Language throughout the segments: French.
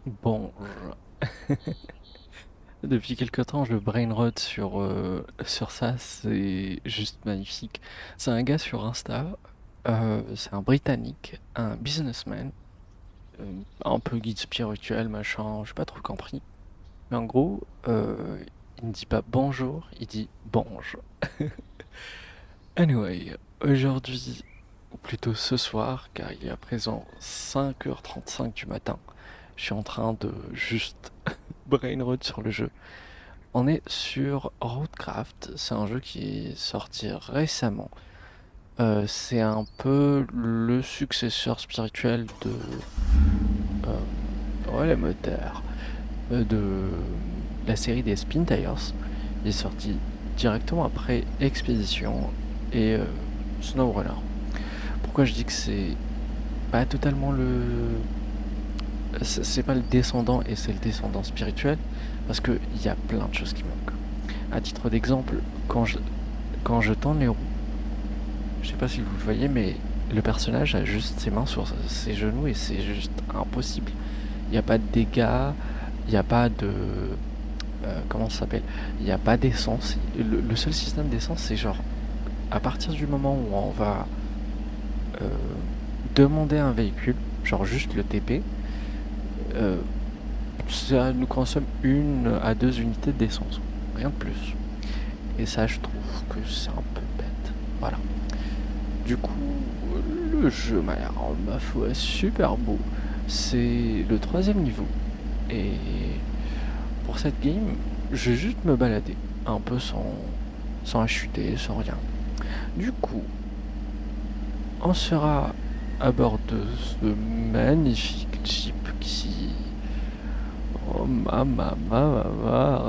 Bon, depuis quelque temps, je brainrot sur ça, c'est juste magnifique. C'est un gars sur Insta, c'est un Britannique, un businessman, un peu guide spirituel, machin, j'ai pas trop compris. Mais en gros, il ne dit pas bonjour, il dit bonge. Anyway, aujourd'hui, ou plutôt ce soir, car il est à présent 5h35 du matin, je suis en train de juste brainrot sur le jeu. On est sur Roadcraft, c'est un jeu qui est sorti récemment. C'est un peu le successeur spirituel de... ouais, les moteurs. De la série des Spin Tires. Il est sorti directement après Expedition et SnowRunner. Pourquoi je dis que c'est pas totalement le... C'est pas le descendant et c'est le descendant spirituel, parce qu'il y a plein de choses qui manquent. À titre d'exemple, quand je tourne les roues, je sais pas si vous le voyez, mais le personnage a juste ses mains sur ses genoux et c'est juste impossible. Il n'y a pas de dégâts, il n'y a pas de... comment ça s'appelle? Il n'y a pas d'essence. Le seul système d'essence, c'est genre, à partir du moment où on va euh, demander un véhicule, genre juste le TP, euh, ça nous consomme 1 à 2 unités d'essence. Rien de plus. Et ça, je trouve que c'est un peu bête. Voilà. Du coup, le jeu m'a l'air, ma foi, super beau. C'est le troisième niveau. Et pour cette game, je vais juste me balader. Un peu sans HUD, sans rien. Du coup, on sera à bord de ce magnifique Jeep qui... Oh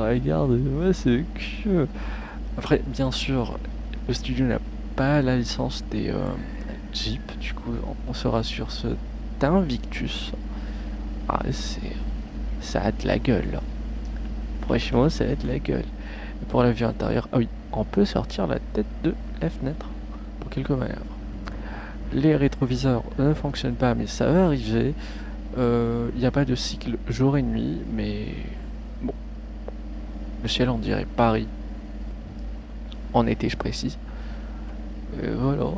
regarde-moi ce que... Après, bien sûr, le studio n'a pas la licence des Jeep, du coup, on sera sur ce Invictus. Ah, ça a de la gueule. Franchement, ça a de la gueule. Et pour la vue intérieure, ah oui, on peut sortir la tête de la fenêtre pour quelques manœuvres. Les rétroviseurs ne fonctionnent pas, mais ça va arriver. Il n'y a pas de cycle jour et nuit, mais bon, le ciel on dirait Paris, en été je précise. Et voilà,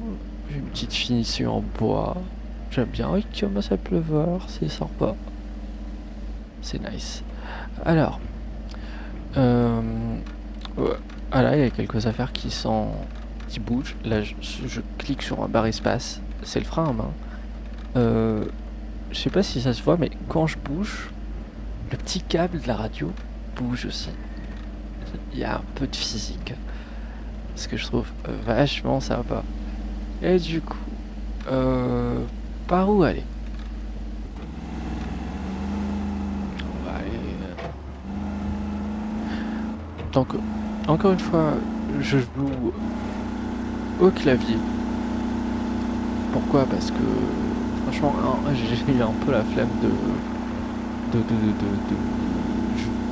j'ai une petite finition en bois. J'aime bien. Oui, il commence à pleuvoir, c'est sympa. C'est nice. Alors, euh, ouais. Ah là, il y a quelques affaires qui bougent. Là, je clique sur un barre espace. C'est le frein à main. Je sais pas si ça se voit, mais quand je bouge, le petit câble de la radio bouge aussi. Il y a un peu de physique. Ce que je trouve vachement sympa. Et du coup, par où aller? On va aller. Donc, encore une fois, je joue au clavier. Pourquoi? Parce que, franchement, j'ai eu un peu la flemme de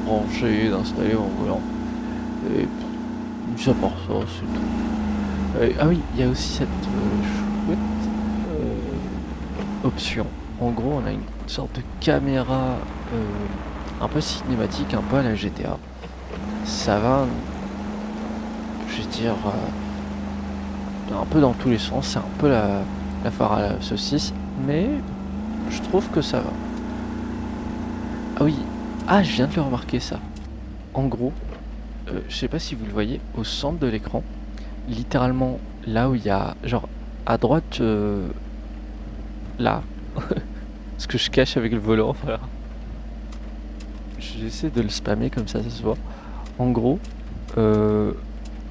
brancher, d'installer mon volant. Et ça part ça, c'est tout. Ah oui, il y a aussi cette chouette option. En gros, on a une sorte de caméra un peu cinématique, un peu à la GTA. Ça va, je vais dire, un peu dans tous les sens. C'est un peu la phare à la saucisse, mais je trouve que ça va. Ah oui, ah, je viens de le remarquer ça. En gros, je sais pas si vous le voyez, au centre de l'écran, littéralement là où il y a, genre, à droite, là, ce que je cache avec le volant, voilà. J'essaie de le spammer comme ça se voit. En gros, euh,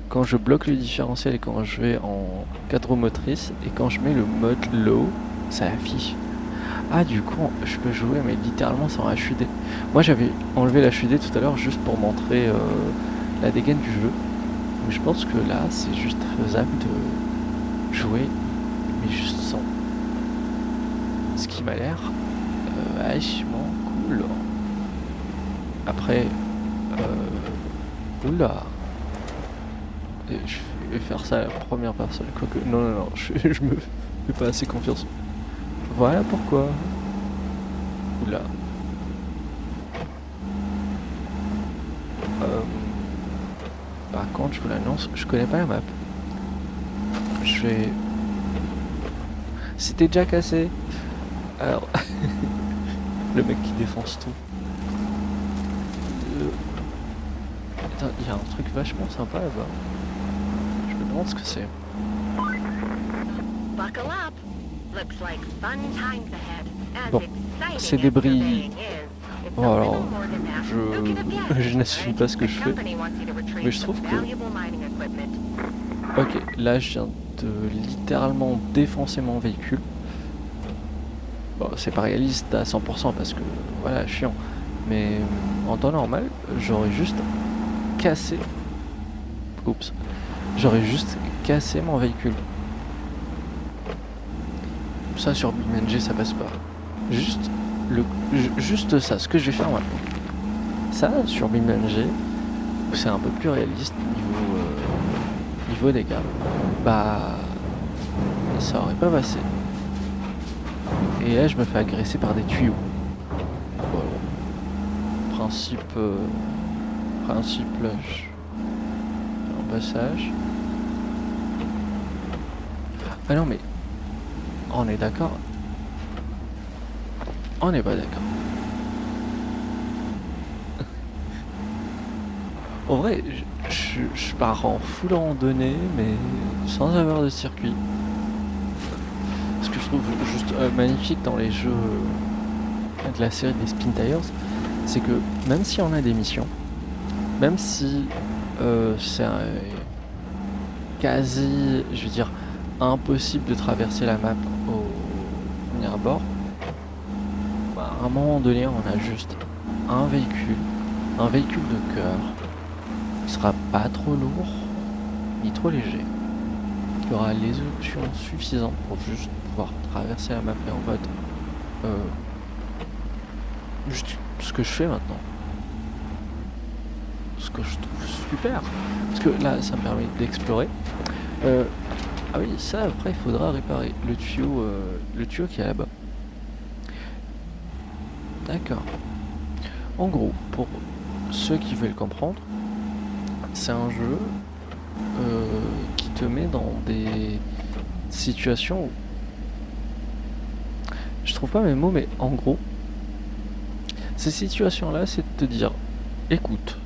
quand je bloque le différentiel et quand je vais en 4 roues motrices et quand je mets le mode low, ça affiche. Ah, du coup, je peux jouer, mais littéralement sans HUD. Moi, j'avais enlevé la HUD tout à l'heure juste pour montrer la dégaine du jeu. Mais je pense que là, c'est juste faisable de jouer, mais juste sans. Ce qui m'a l'air vachement cool. Après, oula, et je vais faire ça à la première personne. Quoique, non, je me fais pas assez confiance. Voilà pourquoi. Oula. contre, je vous l'annonce, je connais pas la map. Je vais... C'était déjà cassé. Alors... Le mec qui défonce tout. Attends, il y a un truc vachement sympa là-bas. Je me demande ce que c'est. Bon, ces débris... Bon alors, je n'assume pas ce que je fais, mais je trouve que... Ok, là je viens de littéralement défoncer mon véhicule. Bon, c'est pas réaliste à 100% parce que, voilà, chiant. Mais en temps normal, j'aurais juste cassé... Oups. J'aurais juste cassé mon véhicule. Ça sur BeamNG ça passe pas. Juste ça, ce que je vais faire maintenant. Ça sur BeamNG, où c'est un peu plus réaliste niveau dégâts, bah ça aurait pas passé. Et là je me fais agresser par des tuyaux. Voilà. Principe un passage. Ah non mais on est d'accord. On n'est pas d'accord. En vrai, je pars en full randonnée, mais sans avoir de circuit. Ce que je trouve juste magnifique dans les jeux de la série des Spin Tires, c'est que même si on a des missions, même si c'est quasi, je veux dire, impossible de traverser la map au premier abord, bah, à un moment donné, on a juste un véhicule de cœur, qui sera pas trop lourd, ni trop léger, qui aura les options suffisantes pour juste pouvoir traverser la map et en mode juste ce que je fais maintenant. Ce que je trouve super. Parce que là, ça me permet d'explorer. Ah oui, ça après, il faudra réparer le tuyau qui est là-bas. D'accord. En gros, pour ceux qui veulent comprendre, c'est un jeu qui te met dans des situations où... Je trouve pas mes mots, mais en gros, ces situations-là, c'est de te dire, écoute,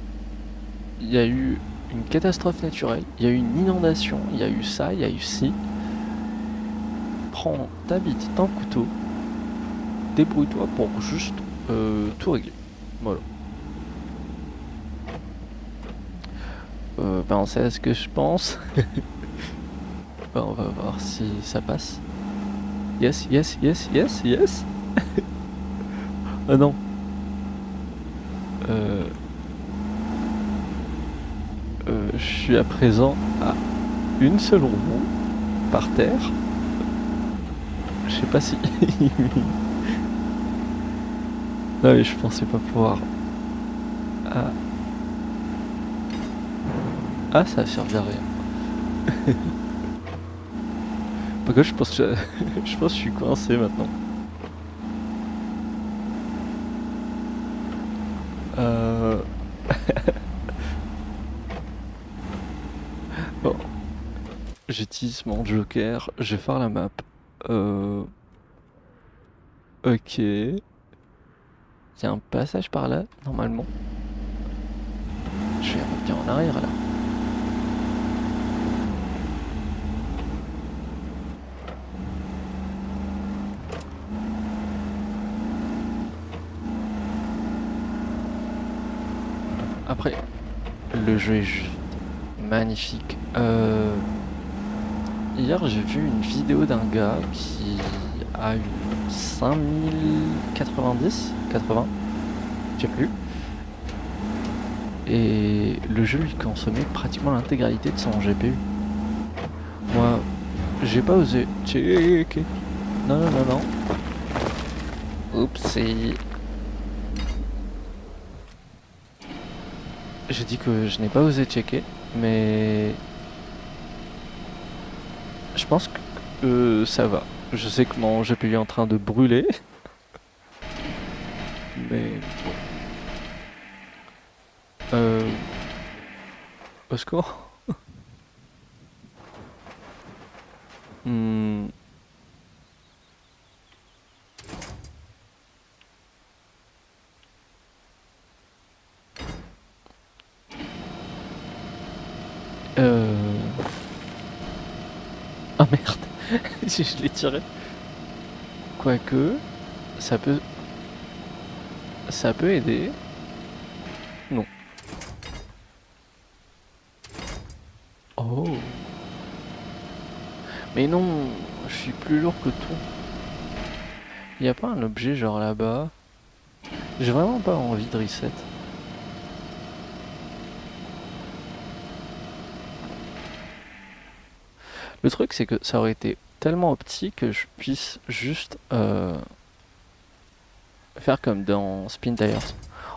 il y a eu une catastrophe naturelle, il y a eu une inondation, il y a eu ça, il y a eu ci. Prends ta bite, ton couteau, débrouille-toi pour juste tout régler. Voilà. On sait ce que je pense. On va voir si ça passe. Yes. Ah non. Je suis à présent à une seule roue par terre. Je sais pas si... Non mais je pensais pas pouvoir... Ah, ça a servi à rien. Par contre, je pense que je suis coincé maintenant. Bon. J'utilise mon joker, je vais faire la map. Ok. Il y a un passage par là, normalement. Je vais revenir en arrière là. Après, le jeu est juste magnifique. Hier, j'ai vu une vidéo d'un gars qui a eu 5090, 80, je sais plus. Et le jeu lui consommait pratiquement l'intégralité de son GPU. Moi, j'ai pas osé checker. Non. Oups, j'ai dit que je n'ai pas osé checker, mais je pense que ça va. Je sais que mon GPU est en train de brûler, mais bon. Au secours. Hmm, euh... Ah merde, je l'ai tiré. Quoique, ça peut... ça peut aider. Non. Oh. Mais non, je suis plus lourd que tout. Y a pas un objet genre là-bas? J'ai vraiment pas envie de reset. Le truc c'est que ça aurait été tellement petit que je puisse juste faire comme dans Spin Tires.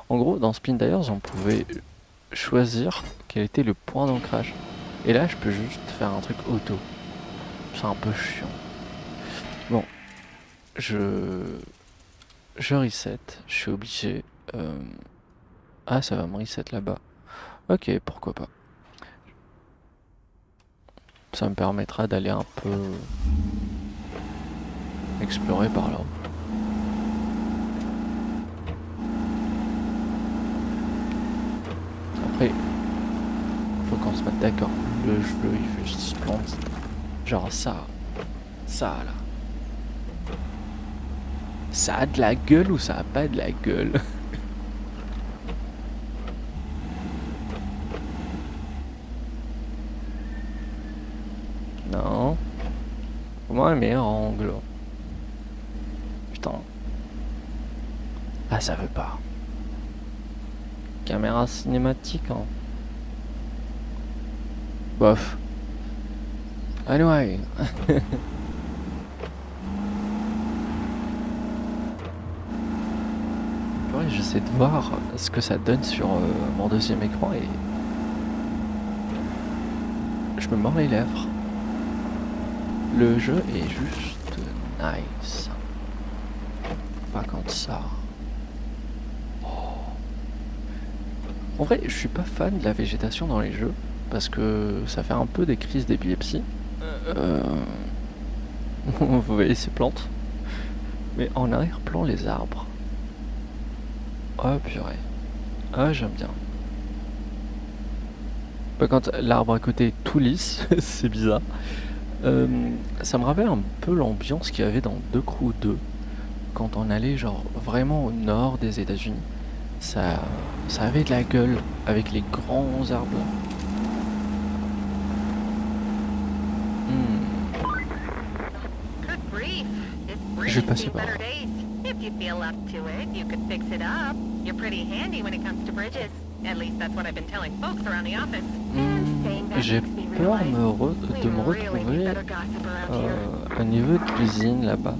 En gros, dans Spin Tires, on pouvait choisir quel était le point d'ancrage. Et là, je peux juste faire un truc auto. C'est un peu chiant. Bon, je reset. Je suis obligé. Ah, ça va me reset là-bas. Ok, pourquoi pas. Ça me permettra d'aller un peu explorer par là. Après, faut qu'on se mette d'accord. Le jeu, il veut juste plante. Genre ça. Ça, là. Ça a de la gueule ou ça a pas de la gueule? Non. Comment un meilleur angle? Putain. Ah, ça veut pas. Caméra cinématique, hein. Bof. Anyway. Ouais, j'essaie de voir ce que ça donne sur mon deuxième écran et je me mords les lèvres. Le jeu est juste nice. Pas comme ça. Oh. En vrai, je suis pas fan de la végétation dans les jeux parce que ça fait un peu des crises d'épilepsie. Vous voyez ces plantes. Mais en arrière-plan, les arbres. Oh purée. Ah, j'aime bien. Bah, quand l'arbre à côté est tout lisse, c'est bizarre. Ça me rappelle un peu l'ambiance qu'il y avait dans The Crew 2 quand on allait genre vraiment au nord des États-Unis. Ça avait de la gueule avec les grands arbres. Je vais passer par là. If you feel up to it, you could fix it up. You're pretty handy when it comes to bridges. At least that's what I've been telling folks around the office. J'ai peur de me retrouver au niveau de l'usine là-bas.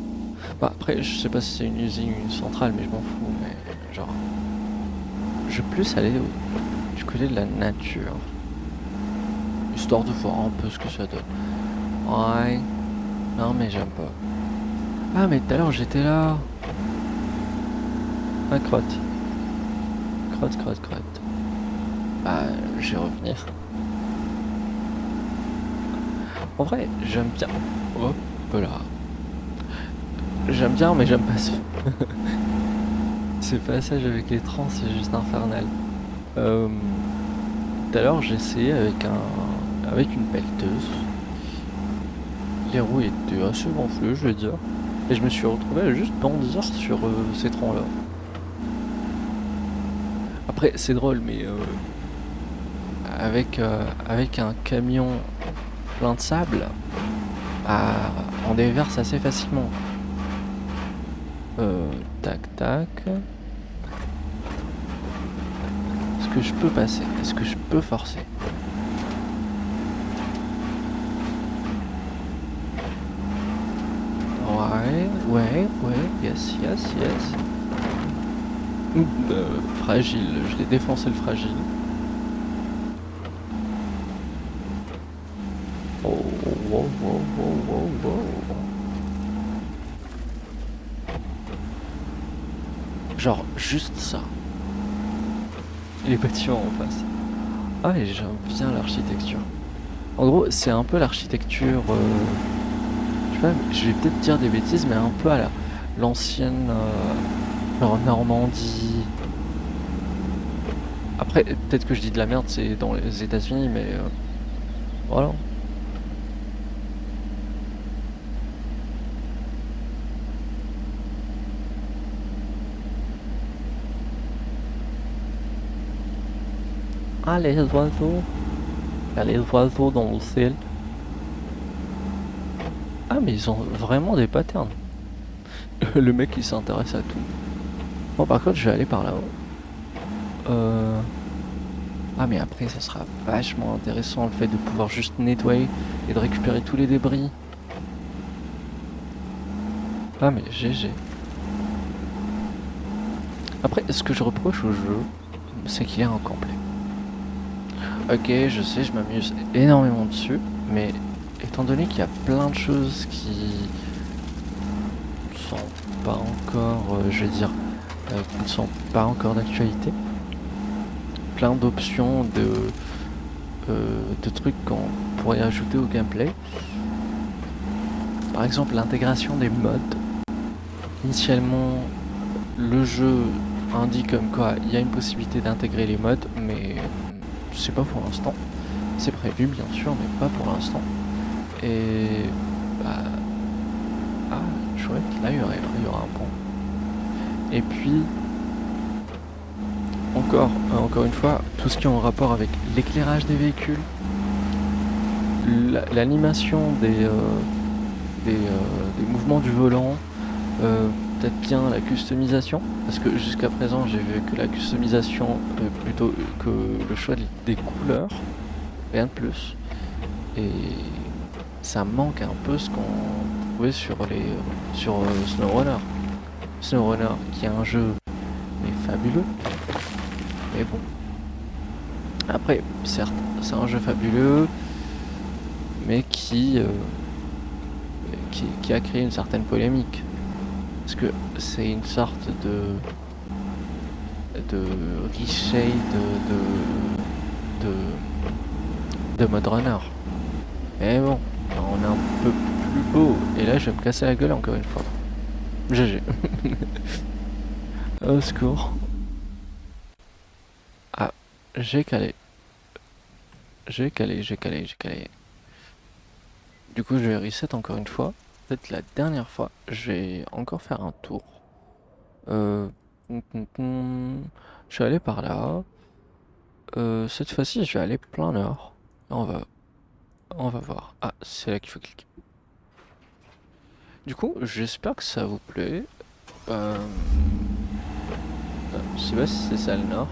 Bah après, je sais pas si c'est une usine ou une centrale, mais je m'en fous. Mais genre, je veux plus aller du côté de la nature, histoire de voir un peu ce que ça donne. Ouais. Non mais j'aime pas. Ah mais tout à l'heure j'étais là. Ah crotte. Crotte. Bah je vais revenir. En vrai j'aime bien. Hop là. J'aime bien mais j'aime pas ce. Ce passage avec les trans c'est juste infernal. Tout à l'heure j'ai essayé avec une pelleteuse. Les roues étaient assez gonflées je vais dire. Et je me suis retrouvé à juste bondir sur ces troncs là. Après c'est drôle mais avec un camion plein de sable, bah, on déverse assez facilement. Tac. Est-ce que je peux passer? Est-ce que je peux forcer? Ouais, yes. Fragile, je l'ai défoncé le fragile. Oh, wow. Genre, juste ça. Et les bâtiments en face. Ah, et j'aime bien l'architecture. En gros, c'est un peu l'architecture sais pas, je vais peut-être dire des bêtises, mais un peu à l'ancienne genre Normandie. Après, peut-être que je dis de la merde, c'est dans les États-Unis, mais voilà. Ah, les oiseaux. Il y a les oiseaux dans le ciel. Ah, mais ils ont vraiment des patterns. Le mec, il s'intéresse à tout. Bon, par contre, je vais aller par là-haut. Ah, mais après, ça sera vachement intéressant le fait de pouvoir juste nettoyer et de récupérer tous les débris. Ah, mais GG. Après, ce que je reproche au jeu, c'est qu'il est incomplet. Ok, je sais, je m'amuse énormément dessus, mais étant donné qu'il y a plein de choses qui sont pas encore, je vais dire, qui ne sont pas encore d'actualité, plein d'options, de trucs qu'on pourrait ajouter au gameplay. Par exemple, l'intégration des mods. Initialement, le jeu indique comme quoi il y a une possibilité d'intégrer les mods, mais c'est pas pour l'instant. C'est prévu bien sûr, mais pas pour l'instant. Et bah, ah chouette, là il y aura un pont. Et puis encore une fois, tout ce qui est en rapport avec l'éclairage des véhicules, l'animation des mouvements du volant, peut-être bien la customisation, parce que jusqu'à présent j'ai vu que la customisation plutôt que le choix des couleurs, rien de plus. Et ça manque un peu ce qu'on trouvait sur SnowRunner. SnowRunner qui est un jeu mais fabuleux. Mais bon. Après, certes, c'est un jeu fabuleux, mais qui a créé une certaine polémique. Parce que c'est une sorte de reshade de Mode Runner. Mais bon, on est un peu plus beau. Et là, je vais me casser la gueule encore une fois. GG. Au secours. Ah, j'ai calé. J'ai calé. Du coup, je vais reset encore une fois. Peut-être la dernière fois, je vais encore faire un tour. Je suis allé par là. Cette fois-ci, je vais aller plein nord. Là, on va voir. Ah, c'est là qu'il faut cliquer. Du coup, j'espère que ça vous plaît. Je sais pas si c'est ça le nord.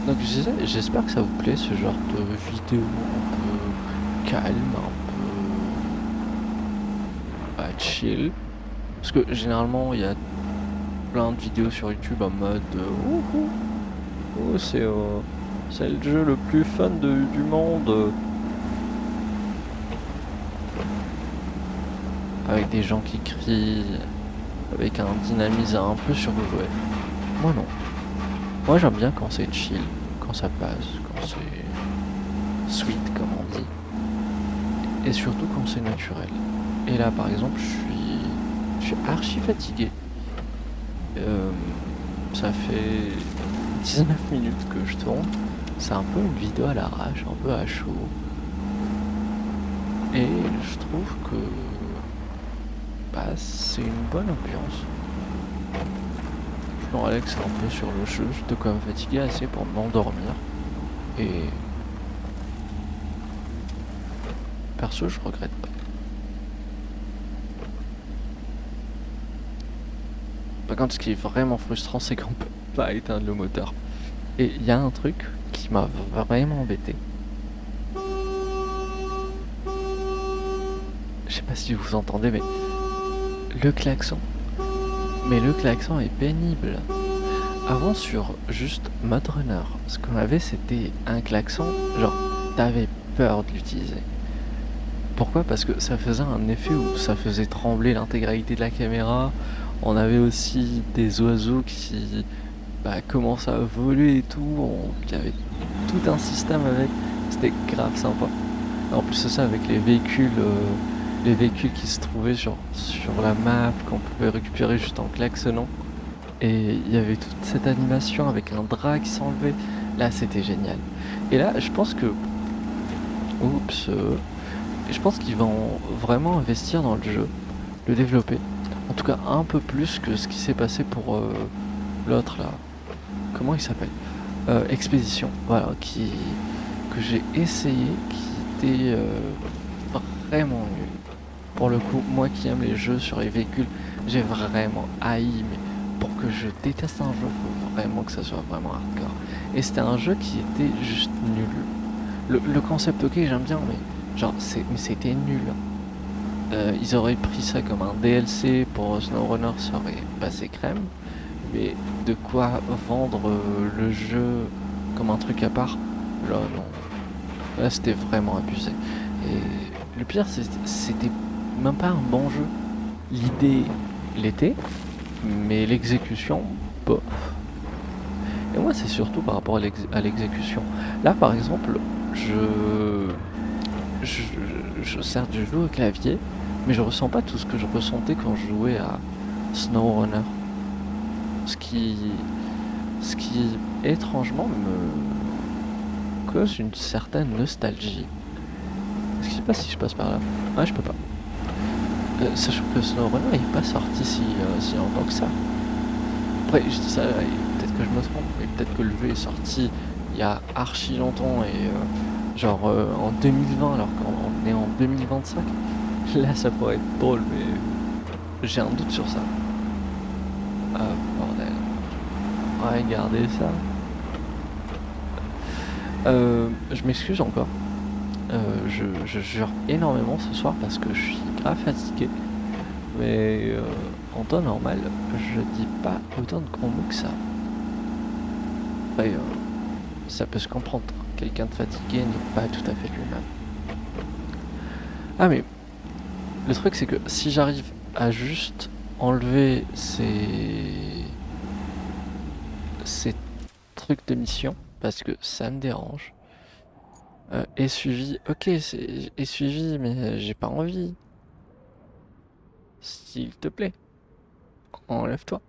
Donc j'espère que ça vous plaît ce genre de vidéo un peu calme, un peu chill. Parce que généralement il y a plein de vidéos sur YouTube en mode c'est le jeu le plus fun du monde. Avec des gens qui crient, avec un dynamisme un peu surjoué. Moi non. Moi j'aime bien quand c'est chill, quand ça passe, quand c'est sweet comme on dit. Et surtout quand c'est naturel. Et là par exemple je suis archi fatigué. Ça fait 19 minutes que je tourne. C'est un peu une vidéo à l'arrache, un peu à chaud. Et je trouve que c'est une bonne ambiance. Je me relaxe un peu sur le jeu, je de quoi me fatiguer assez pour m'endormir. Et perso, je regrette pas. Par contre, ce qui est vraiment frustrant, c'est qu'on peut pas éteindre le moteur. Et il y a un truc qui m'a vraiment embêté. Je sais pas si vous entendez, mais le klaxon. Mais le klaxon est pénible. Avant, sur juste Mode Runner, ce qu'on avait, c'était un klaxon, genre, t'avais peur de l'utiliser. Pourquoi? Parce que ça faisait un effet où ça faisait trembler l'intégralité de la caméra. On avait aussi des oiseaux qui commençaient à voler et tout. Il y avait tout un système avec. C'était grave sympa. En plus c'est ça avec les véhicules qui se trouvaient sur la map, qu'on pouvait récupérer juste en klaxonnant. Et il y avait toute cette animation avec un drap qui s'enlevait. Là, c'était génial. Et là, je pense que... Oups. Je pense qu'ils vont vraiment investir dans le jeu, le développer. En tout cas, un peu plus que ce qui s'est passé pour l'autre, là. Comment il s'appelle Expédition. Voilà, que j'ai essayé, qui était vraiment nul. Pour le coup, moi qui aime les jeux sur les véhicules, j'ai vraiment haï, mais pour que je déteste un jeu, faut vraiment que ça soit vraiment hardcore. Et c'était un jeu qui était juste nul. Le concept, ok, j'aime bien, mais genre, mais c'était nul. Ils auraient pris ça comme un DLC pour SnowRunner, ça aurait passé crème. Mais de quoi vendre le jeu comme un truc à part, là non. Là c'était vraiment abusé. Et le pire, c'était même pas un bon jeu. L'idée l'était, mais l'exécution, bof. Et moi, c'est surtout par rapport à l'exécution. Là, par exemple, certes, je joue au clavier, mais je ressens pas tout ce que je ressentais quand je jouais à SnowRunner. Ce qui, ce qui étrangement me cause une certaine nostalgie. Je sais pas si je passe par là. Ouais, je peux pas. Sachant que SnowRunner n'est pas sorti si longtemps que ça. Après, je dis ça, et peut-être que je me trompe, mais peut-être que le jeu est sorti il y a archi longtemps et genre en 2020 alors qu'on est en 2025. Là, ça pourrait être drôle, mais j'ai un doute sur ça. Ah, bordel. Regardez ça. Je m'excuse encore. Je jure énormément ce soir parce que je suis grave fatigué. Mais en temps normal, je dis pas autant de gros mots que ça. Après, ça peut se comprendre. Quelqu'un de fatigué n'est pas tout à fait lui-même. Ah mais, le truc c'est que si j'arrive à juste enlever ces trucs de mission, parce que ça me dérange, et suivi, ok, c'est suivi, mais j'ai pas envie. S'il te plaît, enlève-toi.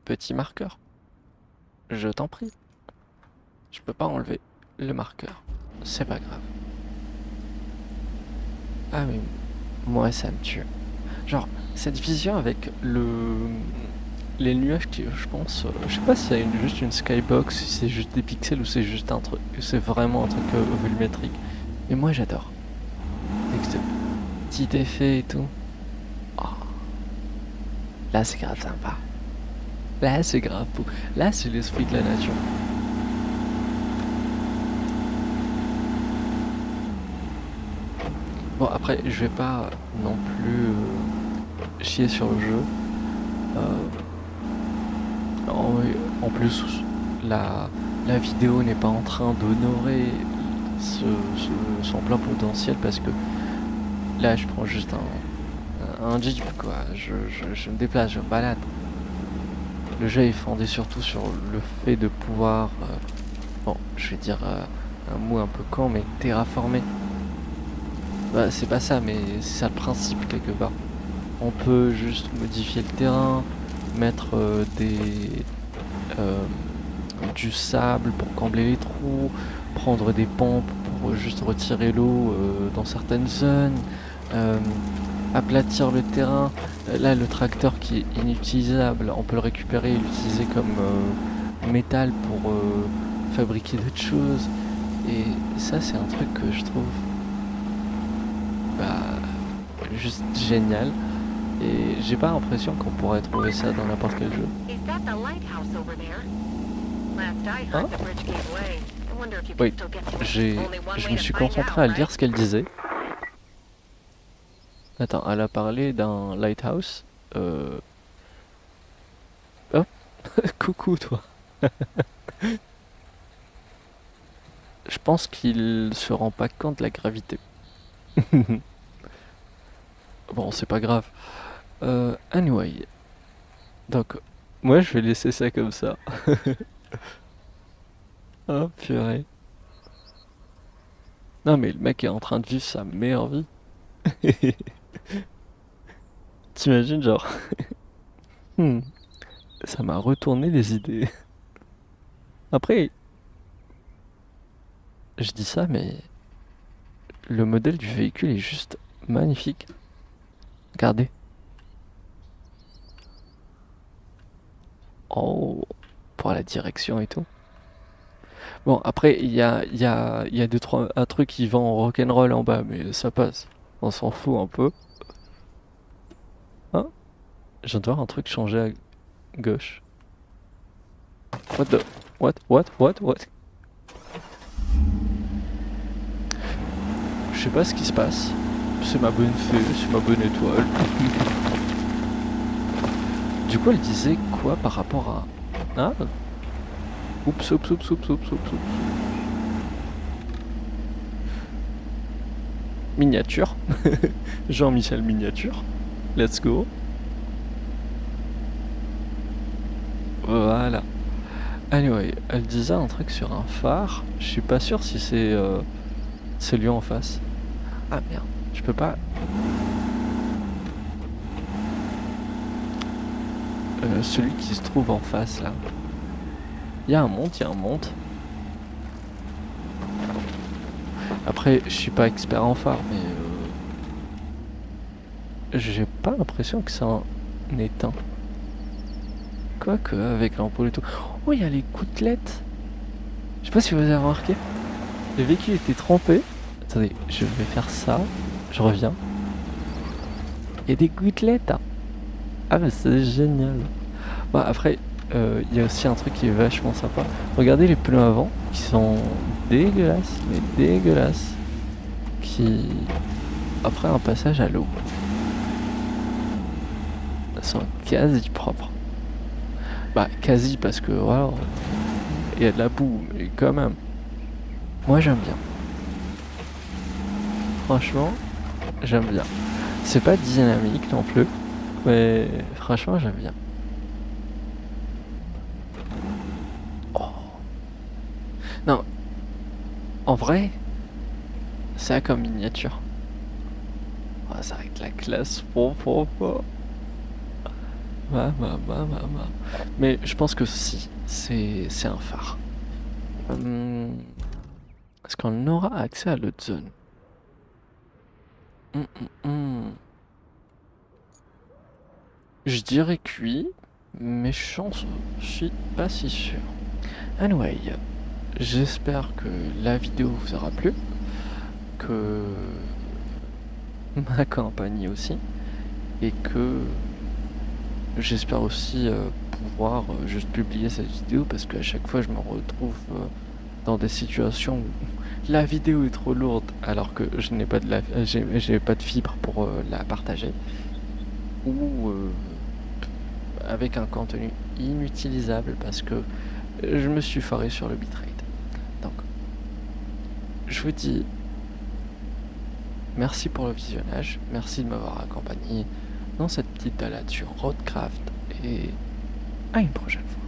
Petit marqueur. Je t'en prie. Je peux pas enlever le marqueur. C'est pas grave. Ah mais moi ça me tue. Genre, cette vision avec les nuages qui, je pense, je sais pas si c'est juste une skybox, si c'est juste des pixels ou c'est juste un truc, c'est vraiment un truc volumétrique. Mais moi j'adore. Avec ce petit effet et tout. Oh, là c'est grave sympa. Là c'est grave beau. Là c'est l'esprit de la nature. Bon après je vais pas non plus chier sur le jeu. En plus la vidéo n'est pas en train d'honorer son plein potentiel parce que là je prends juste un jeep quoi, je me déplace, je me balade. Le jeu est fondé surtout sur le fait de pouvoir, bon je vais dire un mot un peu con mais terraformer. Bah c'est pas ça mais c'est ça le principe quelque part. On peut juste modifier le terrain, mettre du sable pour combler les trous, prendre des pompes pour juste retirer l'eau dans certaines zones, aplatir le terrain. Là, le tracteur qui est inutilisable, on peut le récupérer et l'utiliser comme métal pour fabriquer d'autres choses. Et ça, c'est un truc que je trouve juste génial. Et j'ai pas l'impression qu'on pourrait trouver ça dans n'importe quel jeu. Hein? Oui, je me suis concentré à lire ce qu'elle disait. Attends, elle a parlé d'un lighthouse. Oh, coucou toi. Je pense qu'il se rend pas compte de la gravité. Bon, c'est pas grave. Anyway. Donc, moi je vais laisser ça comme ça. Oh purée. Non Non, mais le mec est en train de vivre sa meilleure vie. T'imagines, genre, hmm, ça m'a retourné les idées. Après, je dis ça, mais le modèle du véhicule est juste magnifique. Regardez. Oh, pour la direction et tout. Bon, après, il y a deux, trois, un truc qui vend rock'n'roll en bas, mais ça passe. On s'en fout un peu. Hein? Je viens de voir un truc changer à gauche. What the... What? Je sais pas ce qui se passe. C'est ma bonne fée, c'est ma bonne étoile. Du coup, elle disait quoi par rapport à... Ah? Oups. Miniature. Jean-Michel miniature. Let's go. Voilà. Anyway, elle disait un truc sur un phare. Je suis pas sûr si c'est lui en face. Ah merde, je peux pas... celui qui se trouve en face là. Il y a un monte. Après, je suis pas expert en phare, mais j'ai pas l'impression que c'est un éteint. Quoique, avec l'ampoule et tout. Oh, il y a les gouttelettes. Je sais pas si vous avez remarqué. Le véhicule était trempé. Attendez, je vais faire ça. Je reviens. Il y a des gouttelettes. Ah, mais c'est génial. Bah, après, il y a aussi un truc qui est vachement sympa. Regardez les pneus avant, qui sont dégueulasses, mais dégueulasses. Qui, après un passage à l'eau, sont quasi propres. Bah, quasi parce que, voilà, il y a de la boue, mais quand même. Moi, j'aime bien. Franchement, j'aime bien. C'est pas dynamique non plus, mais franchement, j'aime bien. Oh. Non, en vrai, ça comme miniature. Oh, ça va être la classe. Bah. Mais je pense que si, c'est un phare. Est-ce qu'on aura accès à l'autre zone? Je dirais que oui, mais je suis pas si sûr. Anyway, j'espère que la vidéo vous aura plu, que ma compagnie aussi, et que j'espère aussi pouvoir juste publier cette vidéo parce qu'à chaque fois je me retrouve dans des situations où la vidéo est trop lourde alors que je n'ai pas j'ai pas de fibre pour la partager ou avec un contenu inutilisable parce que je me suis foiré sur le bitrate. Donc, je vous dis merci pour le visionnage, merci de m'avoir accompagné dans cette petite balade sur Roadcraft et à une prochaine fois.